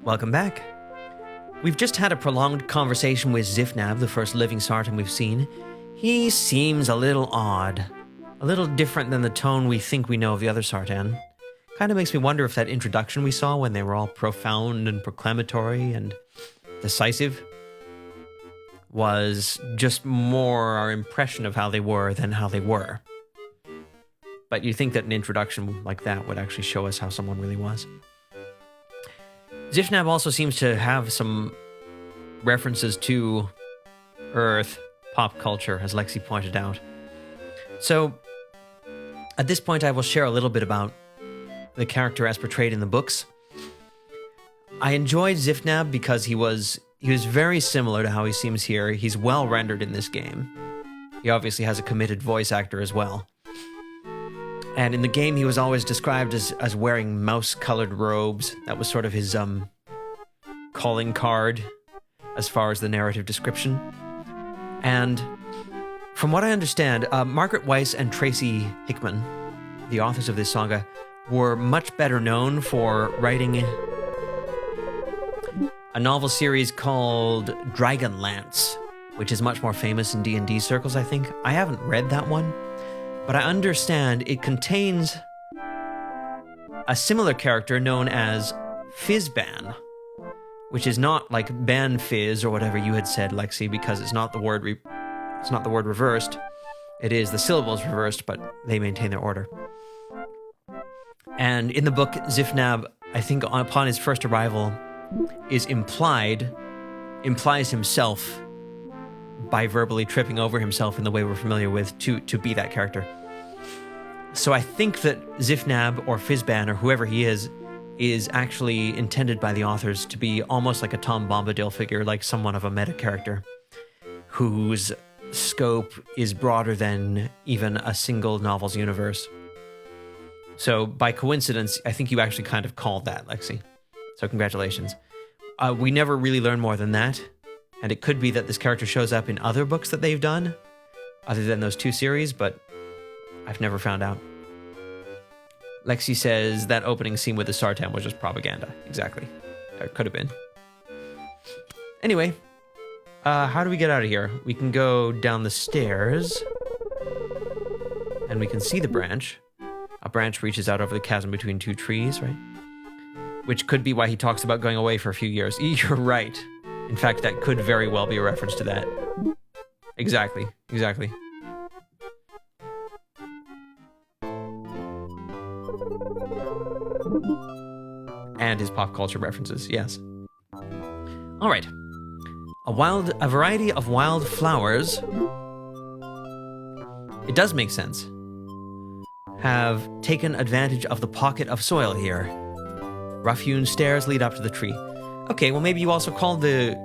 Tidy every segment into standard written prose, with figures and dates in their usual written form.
Welcome back. We've just had a prolonged conversation with Zifnab, the first living Sartan we've seen. He seems a little odd, a little different than the tone we think we know of the other Sartan. Kind of makes me wonder if that introduction we saw when they were all profound and proclamatory and decisive was just more our impression of how they were than how they were. But you'd think that an introduction like that would actually show us how someone really was. Zifnab also seems to have some references to Earth pop culture, as Lexi pointed out. So, at this point, I will share a little bit about the character as portrayed in the books. I enjoyed Zifnab because he was very similar to how he seems here. He's well rendered in this game. He obviously has a committed voice actor as well. And in the game, he was always described as wearing mouse-colored robes. That was sort of his calling card as far as the narrative description. And from what I understand, Margaret Weiss and Tracy Hickman, the authors of this saga, were much better known for writing a novel series called Dragonlance, which is much more famous in D&D circles, I think. I haven't read that one, but I understand it contains a similar character known as Fizzban, which is not like Ban Fizz or whatever you had said, Lexi, because it's not the word reversed. It is the syllables reversed, but they maintain their order. And in the book, Zifnab, I think upon his first arrival, implies himself by verbally tripping over himself in the way we're familiar with to be that character. So I think that Zifnab or Fizzban or whoever he is actually intended by the authors to be almost like a Tom Bombadil figure, like somewhat of a meta character whose scope is broader than even a single novel's universe. So by coincidence, I think you actually kind of called that, Lexi. So congratulations. We never really learn more than that, and it could be that this character shows up in other books that they've done, other than those two series, but I've never found out. Lexi says that opening scene with the Sartan was just propaganda. Exactly. It could have been. Anyway, how do we get out of here? We can go down the stairs, and we can see the branch. A branch reaches out over the chasm between two trees, right? Which could be why he talks about going away for a few years. You're right. In fact, that could very well be a reference to that. Exactly. And his pop culture references, yes. All right. A variety of wild flowers. It does make sense. Have taken advantage of the pocket of soil here. Rough-hewn stairs lead up to the tree. Okay, well maybe you also called the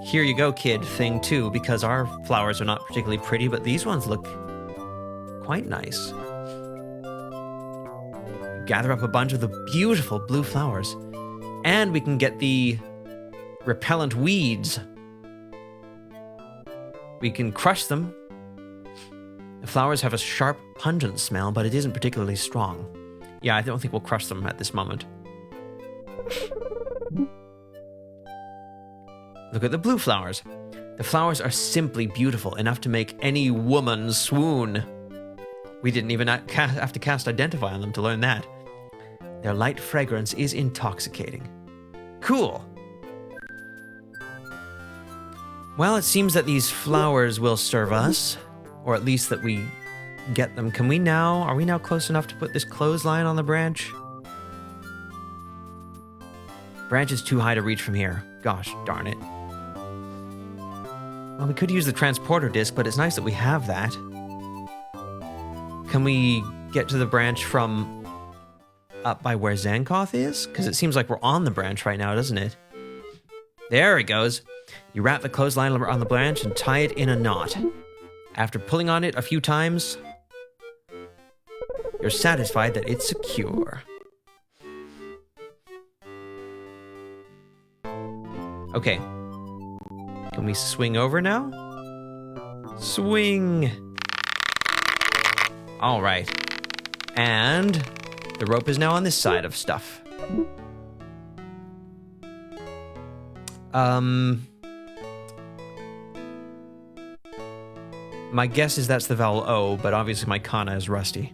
"here you go, kid" thing too, because our flowers are not particularly pretty, but these ones look quite nice. Gather up a bunch of the beautiful blue flowers, and we can get the repellent weeds. We can crush them. The flowers have a sharp, pungent smell, but it isn't particularly strong. Yeah, I don't think we'll crush them at this moment. Look at the blue flowers. The flowers are simply beautiful, enough to make any woman swoon. We didn't even have to cast Identify on them to learn that. Their light fragrance is intoxicating. Cool. Well, it seems that these flowers will serve us, or at least that we get them. Are we now close enough to put this clothesline on the branch? Branch is too high to reach from here. Gosh darn it. Well, we could use the transporter disc, but it's nice that we have that. Can we get to the branch from up by where Zankoth is? Because it seems like we're on the branch right now, doesn't it? There it goes. You wrap the clothesline on the branch and tie it in a knot. After pulling on it a few times, you're satisfied that it's secure. Okay. Can we swing over now? Swing! All right. And the rope is now on this side of stuff. My guess is that's the vowel O, but obviously my kana is rusty.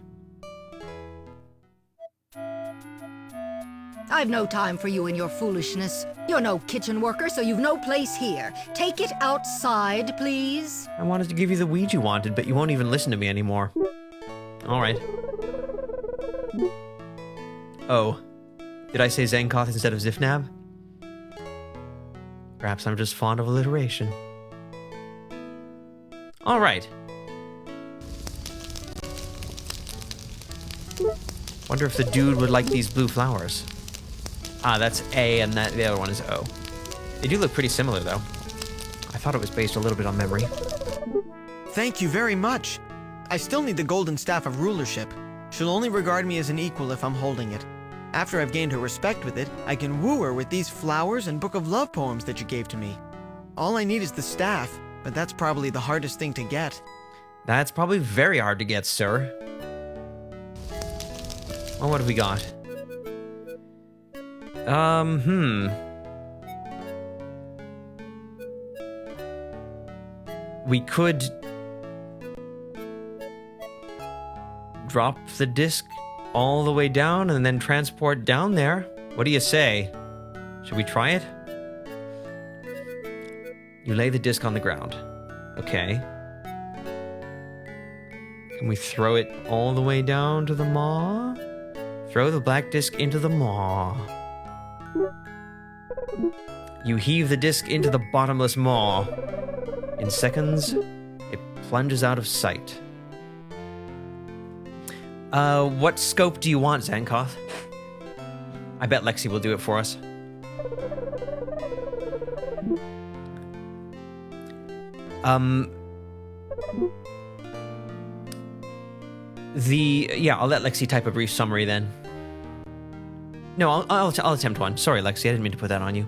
I've no time for you and your foolishness. You're no kitchen worker, so you've no place here. Take it outside, please. I wanted to give you the weed you wanted, but you won't even listen to me anymore. Alright. Oh. Did I say Zankoth instead of Zifnab? Perhaps I'm just fond of alliteration. Alright. Wonder if the dude would like these blue flowers. Ah, that's A, and the other one is O. They do look pretty similar, though. I thought it was based a little bit on memory. Thank you very much. I still need the golden staff of rulership. She'll only regard me as an equal if I'm holding it. After I've gained her respect with it, I can woo her with these flowers and book of love poems that you gave to me. All I need is the staff, but that's probably the hardest thing to get. That's probably very hard to get, sir. Well, what have we got? We could drop the disc all the way down and then transport down there. What do you say? Should we try it? You lay the disc on the ground. Okay. Can we throw it all the way down to the maw? Throw the black disc into the maw. You heave the disc into the bottomless maw. In seconds, it plunges out of sight. What scope do you want, Zankoth? I bet Lexi will do it for us. Yeah, I'll let Lexi type a brief summary then. No, I'll attempt one. Sorry, Lexi, I didn't mean to put that on you.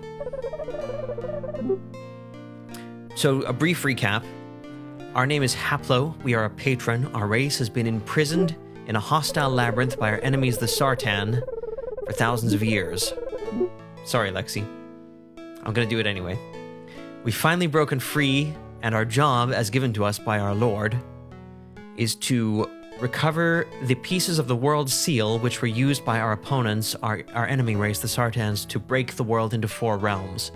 So, a brief recap. Our name is Haplo. We are a patron. Our race has been imprisoned in a hostile labyrinth by our enemies, the Sartan, for thousands of years. Sorry, Lexi. I'm gonna do it anyway. We've finally broken free, and our job, as given to us by our Lord, is to recover the pieces of the world's seal which were used by our opponents, our enemy race, the Sartans, to break the world into 4 realms.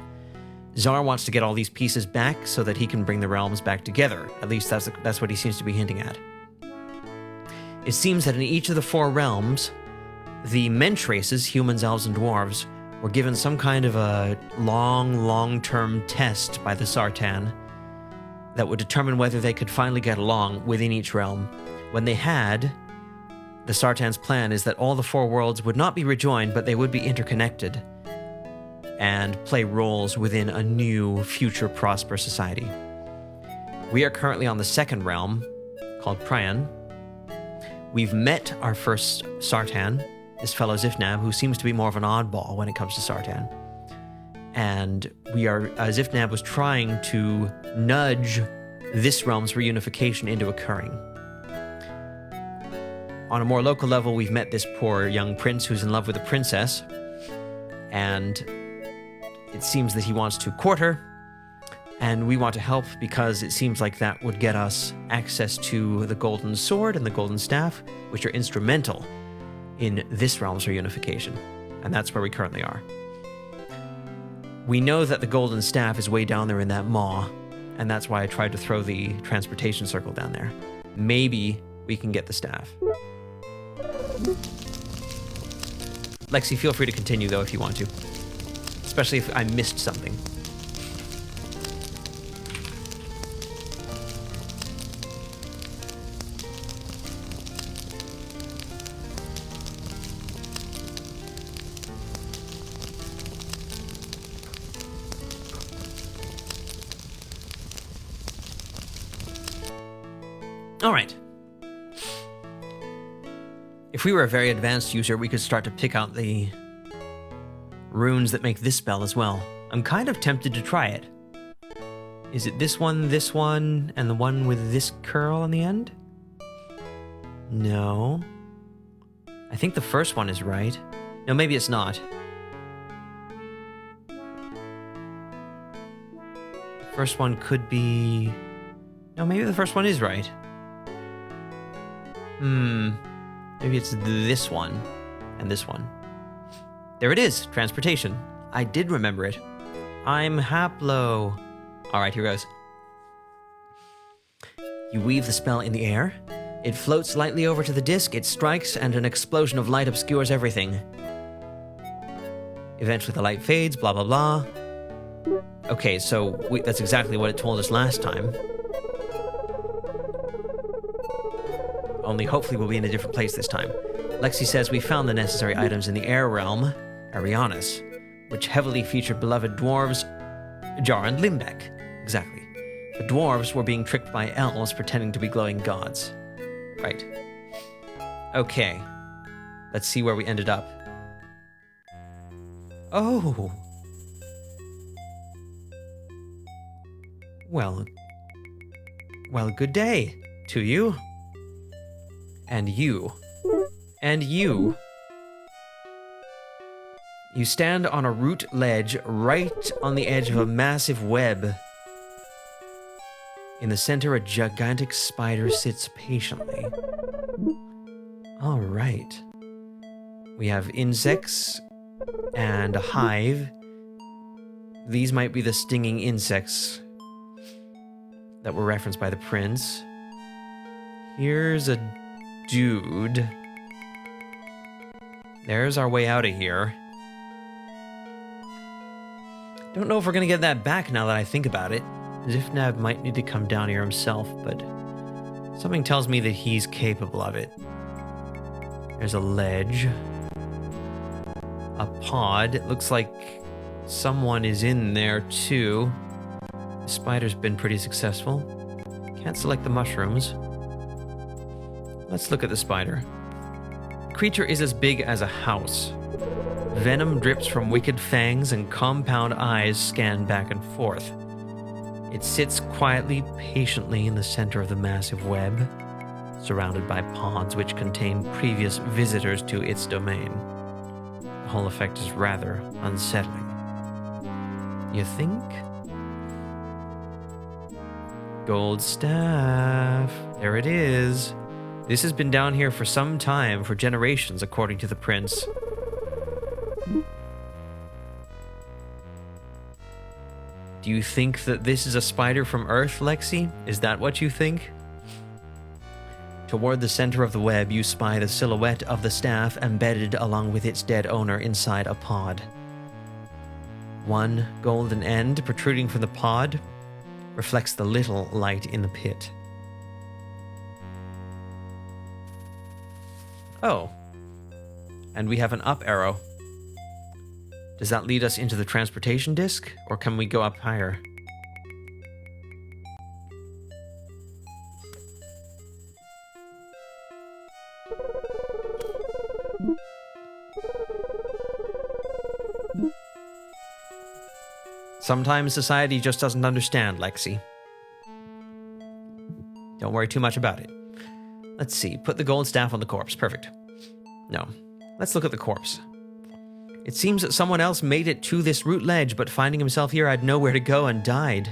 Czar wants to get all these pieces back so that he can bring the realms back together. At least that's what he seems to be hinting at. It seems that in each of the 4 realms, the mensch races, humans, elves, and dwarves, were given some kind of a long-term test by the Sartan that would determine whether they could finally get along within each realm. When they had, the Sartan's plan is that all the 4 worlds would not be rejoined, but they would be interconnected and play roles within a new, future, prosperous society. We are currently on the 2nd realm, called Prian. We've met our first Sartan, this fellow Zifnab, who seems to be more of an oddball when it comes to Sartan. And Zifnab was trying to nudge this realm's reunification into occurring. On a more local level, we've met this poor young prince who's in love with a princess, and it seems that he wants to court her, and we want to help because it seems like that would get us access to the golden sword and the golden staff, which are instrumental in this realm's reunification, and that's where we currently are. We know that the golden staff is way down there in that maw, and that's why I tried to throw the transportation circle down there. Maybe we can get the staff. Lexi, feel free to continue, though, if you want to. Especially if I missed something. All right. If we were a very advanced user, we could start to pick out the runes that make this spell as well. I'm kind of tempted to try it. Is it this one, and the one with this curl on the end? No. I think the first one is right. No, maybe it's not. First one could be... No, maybe the first one is right. Maybe it's this one and this one. There it is, transportation. I did remember it. I'm Haplo. All right, here goes. You weave the spell in the air. It floats lightly over to the disc, it strikes, and an explosion of light obscures everything. Eventually the light fades, blah, blah, blah. Okay, so that's exactly what it told us last time. Only hopefully we'll be in a different place this time. Lexi says we found the necessary items in the air realm, Arianis, which heavily featured beloved dwarves, Jar and Limbeck. Exactly. The dwarves were being tricked by elves pretending to be glowing gods. Right. Okay. Let's see where we ended up. Oh. Well, good day to you. And you. And you. You stand on a root ledge right on the edge of a massive web. In the center, a gigantic spider sits patiently. All right. We have insects and a hive. These might be the stinging insects that were referenced by the prince. Here's a dude. There's our way out of here. Don't know if we're gonna get that back now that I think about it. Zifnab might need to come down here himself, but something tells me that he's capable of it. There's a ledge. A pod. It looks like someone is in there too. The spider's been pretty successful. Can't select the mushrooms. Let's look at the spider. The creature is as big as a house. Venom drips from wicked fangs and compound eyes scan back and forth. It sits quietly, patiently in the center of the massive web, surrounded by pods which contain previous visitors to its domain. The whole effect is rather unsettling. You think? Gold staff. There it is. This has been down here for some time, for generations, according to the prince. Do you think that this is a spider from Earth, Lexi? Is that what you think? Toward the center of the web, you spy the silhouette of the staff embedded along with its dead owner inside a pod. One golden end protruding from the pod reflects the little light in the pit. Oh. And we have an up arrow. Does that lead us into the transportation disc, or can we go up higher? Sometimes society just doesn't understand, Lexi. Don't worry too much about it. Let's see, put the gold staff on the corpse. Perfect. No. Let's look at the corpse. It seems that someone else made it to this root ledge, but finding himself here had nowhere to go and died.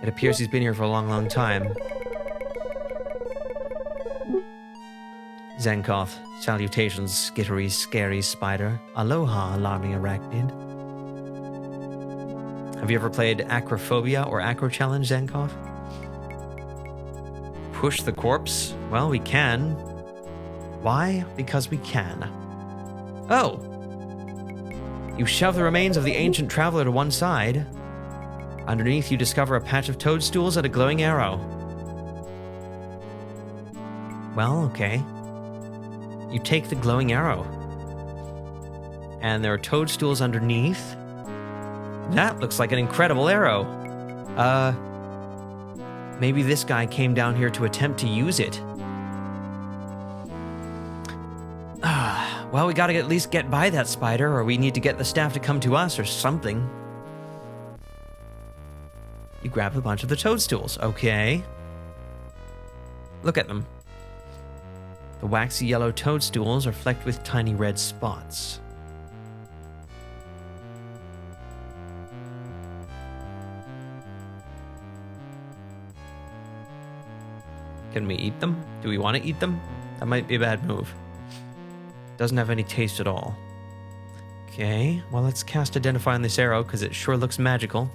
It appears he's been here for a long, long time. Zenkoth, salutations, skittery, scary spider. Aloha, alarming arachnid. Have you ever played Acrophobia or Acro Challenge, Zenkoth? Push the corpse? Well, we can. Why? Because we can. Oh! You shove the remains of the ancient traveler to one side. Underneath, you discover a patch of toadstools and a glowing arrow. Well, okay. You take the glowing arrow. And there are toadstools underneath. That looks like an incredible arrow. Maybe this guy came down here to attempt to use it. Well, we gotta at least get by that spider, or we need to get the staff to come to us or something. You grab a bunch of the toadstools. Okay. Look at them. The waxy yellow toadstools are flecked with tiny red spots. Can we eat them? Do we want to eat them? That might be a bad move. Doesn't have any taste at all. Okay, well, let's cast Identify on this arrow, because it sure looks magical.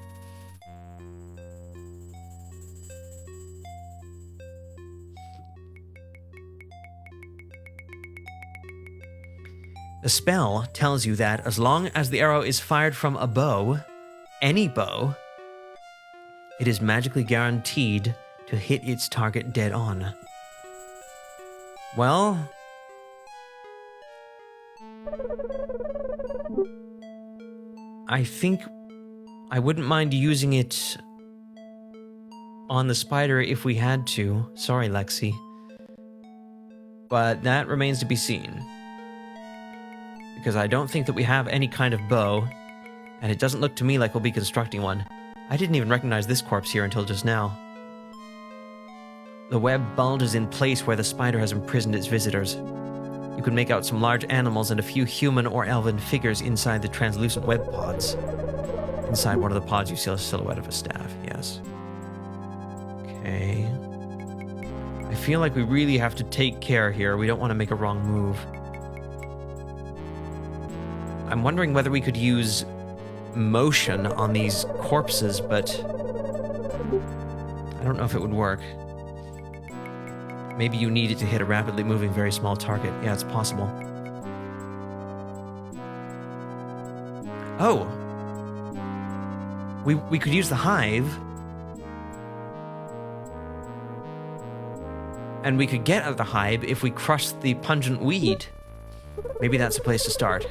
The spell tells you that as long as the arrow is fired from a bow, any bow, it is magically guaranteed to hit its target dead on. Well, I think I wouldn't mind using it on the spider if we had to. Sorry, Lexi. But that remains to be seen. Because I don't think that we have any kind of bow, and it doesn't look to me like we'll be constructing one. I didn't even recognize this corpse here until just now. The web bulges in place where the spider has imprisoned its visitors. You can make out some large animals and a few human or elven figures inside the translucent web pods. Inside one of the pods you see a silhouette of a staff, yes. Okay. I feel like we really have to take care here. We don't want to make a wrong move. I'm wondering whether we could use motion on these corpses, but I don't know if it would work. Maybe you need it to hit a rapidly moving, very small target. Yeah, it's possible. Oh! We could use the hive. And we could get at the hive if we crush the pungent weed. Maybe that's a place to start.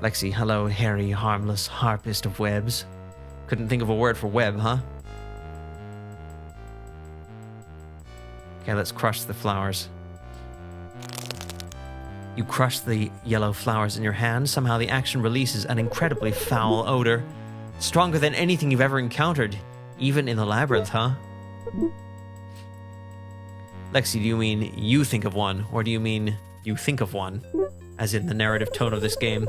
Lexi, hello, hairy, harmless harpist of webs. Couldn't think of a word for web, huh? Okay, let's crush the flowers. You crush the yellow flowers in your hand. Somehow the action releases an incredibly foul odor. Stronger than anything you've ever encountered, even in the labyrinth, huh? Lexi, do you mean you think of one, or do you mean you think of one? As in the narrative tone of this game.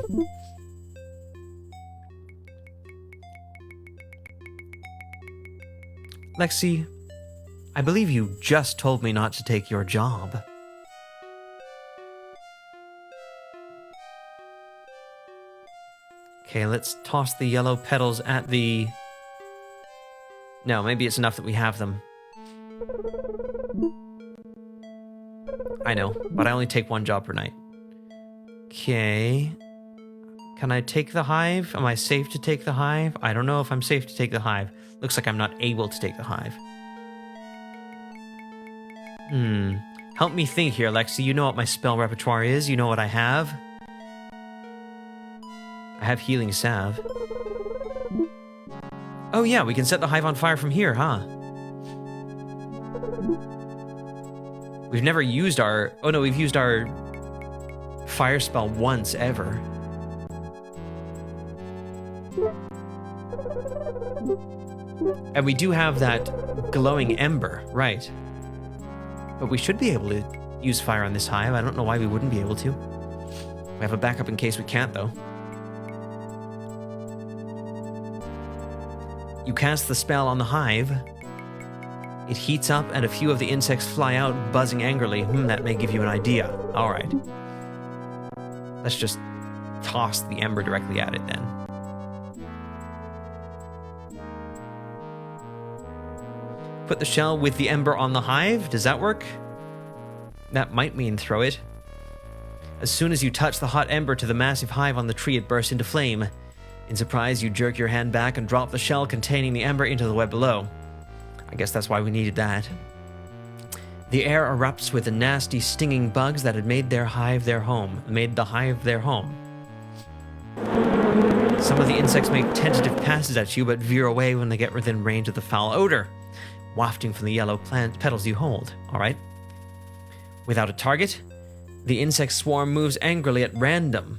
Lexi, I believe you just told me not to take your job. Okay, let's toss the yellow petals at the... No, maybe it's enough that we have them. I know, but I only take one job per night. Okay. Can I take the hive? Am I safe to take the hive? I don't know if I'm safe to take the hive. Looks like I'm not able to take the hive. Help me think here, Lexi. You know what my spell repertoire is. You know what I have. I have healing salve. Oh yeah, we can set the hive on fire from here, huh? We've never used our... Oh no, we've used our fire spell once, ever. And we do have that glowing ember, right. But we should be able to use fire on this hive. I don't know why we wouldn't be able to. We have a backup in case we can't, though. You cast the spell on the hive. It heats up and a few of the insects fly out, buzzing angrily. That may give you an idea. All right. Let's just toss the ember directly at it then. Put the shell with the ember on the hive. Does that work? That might mean throw it. As soon as you touch the hot ember to the massive hive on the tree, it bursts into flame. In surprise, you jerk your hand back and drop the shell containing the ember into the web below. I guess that's why we needed that. The air erupts with the nasty, stinging bugs that had made the hive their home. Some of the insects make tentative passes at you, but veer away when they get within range of the foul odor, wafting from the yellow plant petals you hold. All right. Without a target, the insect swarm moves angrily at random.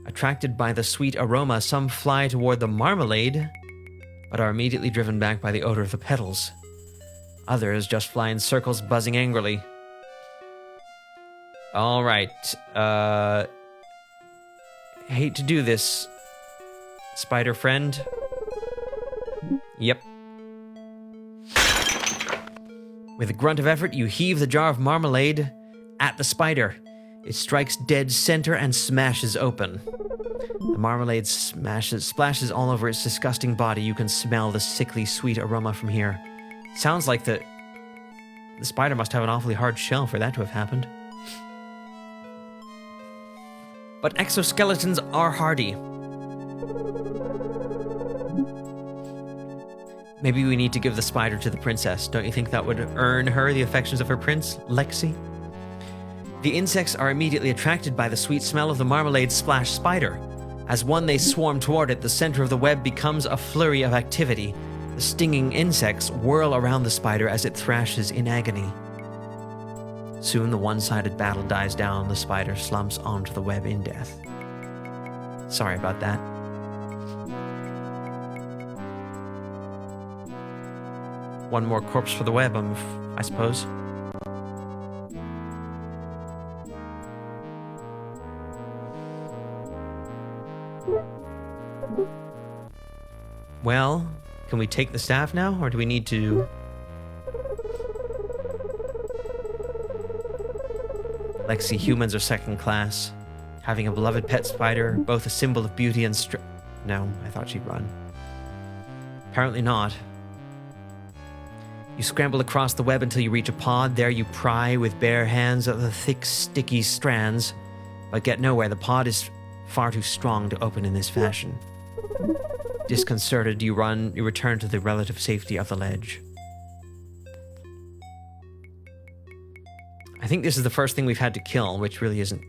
Attracted by the sweet aroma, some fly toward the marmalade, but are immediately driven back by the odor of the petals. Others just fly in circles, buzzing angrily. All right. Hate to do this, spider friend. Yep. With a grunt of effort, you heave the jar of marmalade at the spider. It strikes dead center and smashes open. The marmalade splashes all over its disgusting body. You can smell the sickly sweet aroma from here. Sounds like the spider must have an awfully hard shell for that to have happened. But exoskeletons are hardy. Maybe we need to give the spider to the princess. Don't you think that would earn her the affections of her prince, Lexi? The insects are immediately attracted by the sweet smell of the marmalade splash spider. As one they swarm toward it, the center of the web becomes a flurry of activity. The stinging insects whirl around the spider as it thrashes in agony. Soon the one-sided battle dies down. The spider slumps onto the web in death. Sorry about that. One more corpse for the web, I suppose. Well, can we take the staff now, or do we need to... Lexi, humans are second class. Having a beloved pet spider, both a symbol of beauty and No, I thought she'd run. Apparently not. You scramble across the web until you reach a pod. There you pry with bare hands at the thick, sticky strands, but get nowhere. The pod is far too strong to open in this fashion. Disconcerted, you return to the relative safety of the ledge. I think this is the first thing we've had to kill, which really isn't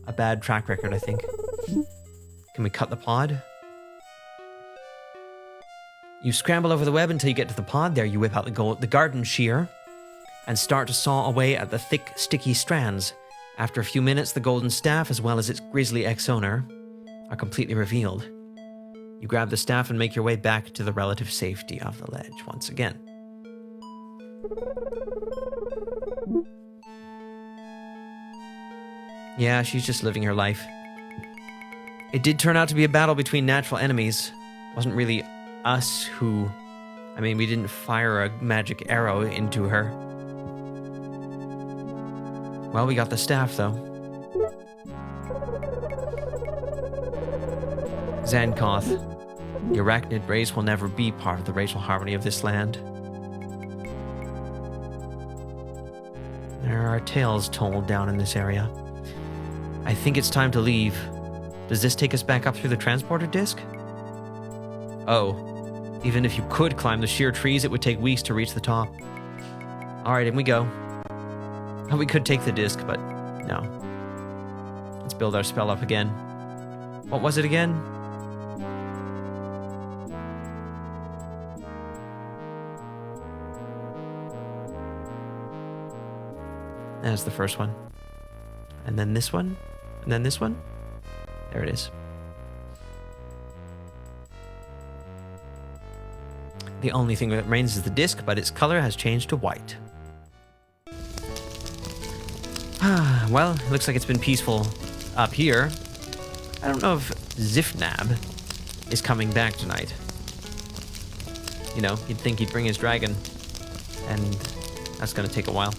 a bad track record, I think. Can we cut the pod? You scramble over the web until you get to the pod. There you whip out the garden shear and start to saw away at the thick, sticky strands. After a few minutes, the golden staff, as well as its grisly ex-owner, are completely revealed. You grab the staff and make your way back to the relative safety of the ledge once again. Yeah, she's just living her life. It did turn out to be a battle between natural enemies. It wasn't really us who... I mean, we didn't fire a magic arrow into her. Well, we got the staff, though. Zankoth, the arachnid race will never be part of the racial harmony of this land. There are tales told down in this area. I think it's time to leave. Does this take us back up through the transporter disc? Oh, even if you could climb the sheer trees, it would take weeks to reach the top. Alright, in we go. Oh, we could take the disc, but no. Let's build our spell up again. What was it again? That's the first one. And then this one. And then this one. There it is. The only thing that remains is the disc, but its color has changed to white. Well, it looks like it's been peaceful up here. I don't know if Zifnab is coming back tonight. You know, you'd think he'd bring his dragon, and that's gonna take a while.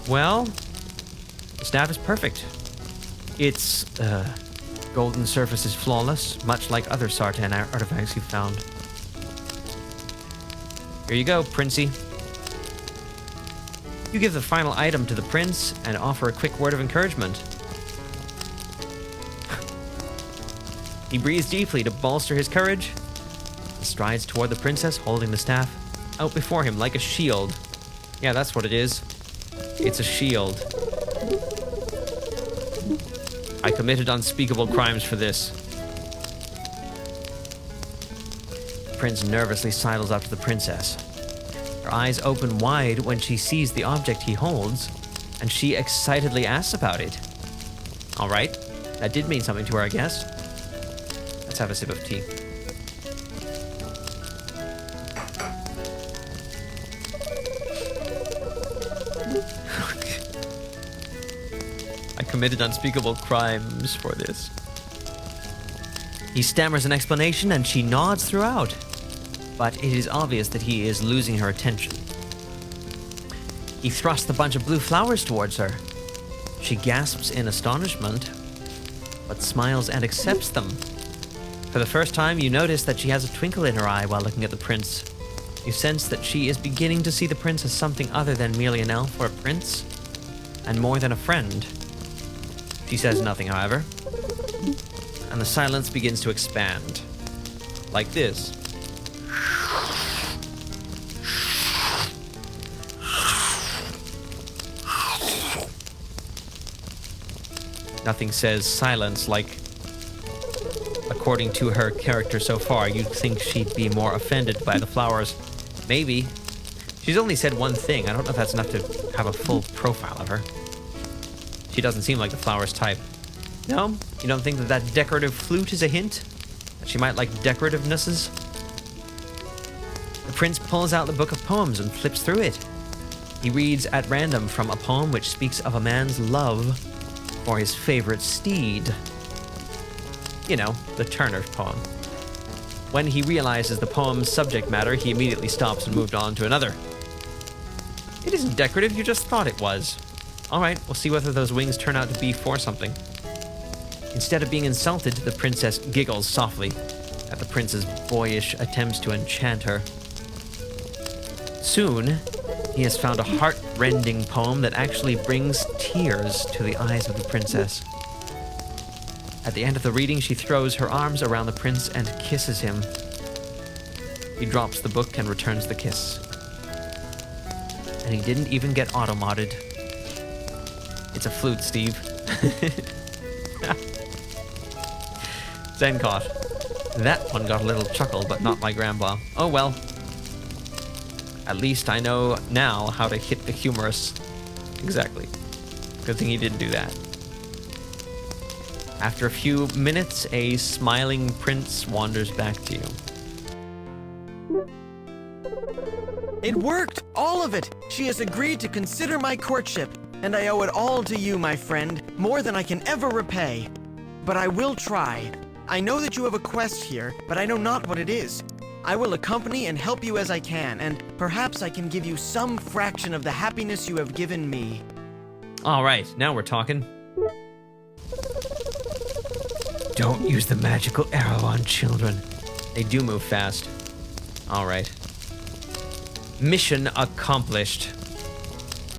Well, the staff is perfect. Its golden surface is flawless, much like other Sartan artifacts you've found. Here you go, Princey. You give the final item to the prince and offer a quick word of encouragement. He breathes deeply to bolster his courage and strides toward the princess, holding the staff out before him like a shield. Yeah, that's what it is. It's a shield. I committed unspeakable crimes for this. The prince nervously sidles up to the princess. Her eyes open wide when she sees the object he holds, and she excitedly asks about it. All right, that did mean something to her, I guess. Let's have a sip of tea. I committed unspeakable crimes for this. He stammers an explanation and she nods throughout, but it is obvious that he is losing her attention. He thrusts a bunch of blue flowers towards her. She gasps in astonishment, but smiles and accepts them. For the first time, you notice that she has a twinkle in her eye while looking at the prince. You sense that she is beginning to see the prince as something other than merely an elf or a prince, and more than a friend. She says nothing, however, and the silence begins to expand. Like this. Nothing says silence like, according to her character so far, you'd think she'd be more offended by the flowers. Maybe. She's only said one thing. I don't know if that's enough to have a full profile of her. She doesn't seem like the flowers type. No? You don't think that that decorative flute is a hint? That she might like decorativenesses? The prince pulls out the book of poems and flips through it. He reads at random from a poem which speaks of a man's love for his favorite steed. You know, the Turner poem. When he realizes the poem's subject matter, he immediately stops and moved on to another. It isn't decorative, you just thought it was. Alright, we'll see whether those wings turn out to be for something. Instead of being insulted, the princess giggles softly at the prince's boyish attempts to enchant her. Soon, he has found a heart-rending poem that actually brings tears to the eyes of the princess. At the end of the reading, she throws her arms around the prince and kisses him. He drops the book and returns the kiss. And he didn't even get auto-modded. It's a flute, Steve. Zen caught. That one got a little chuckle, but not my grandpa. Oh well. At least I know now how to hit the humorous. Exactly. Good thing he didn't do that. After a few minutes, a smiling prince wanders back to you. It worked! All of it! She has agreed to consider my courtship, and I owe it all to you, my friend, more than I can ever repay. But I will try. I know that you have a quest here, but I know not what it is. I will accompany and help you as I can, and perhaps I can give you some fraction of the happiness you have given me. All right, now we're talking. Don't use the magical arrow on children. They do move fast. All right. Mission accomplished.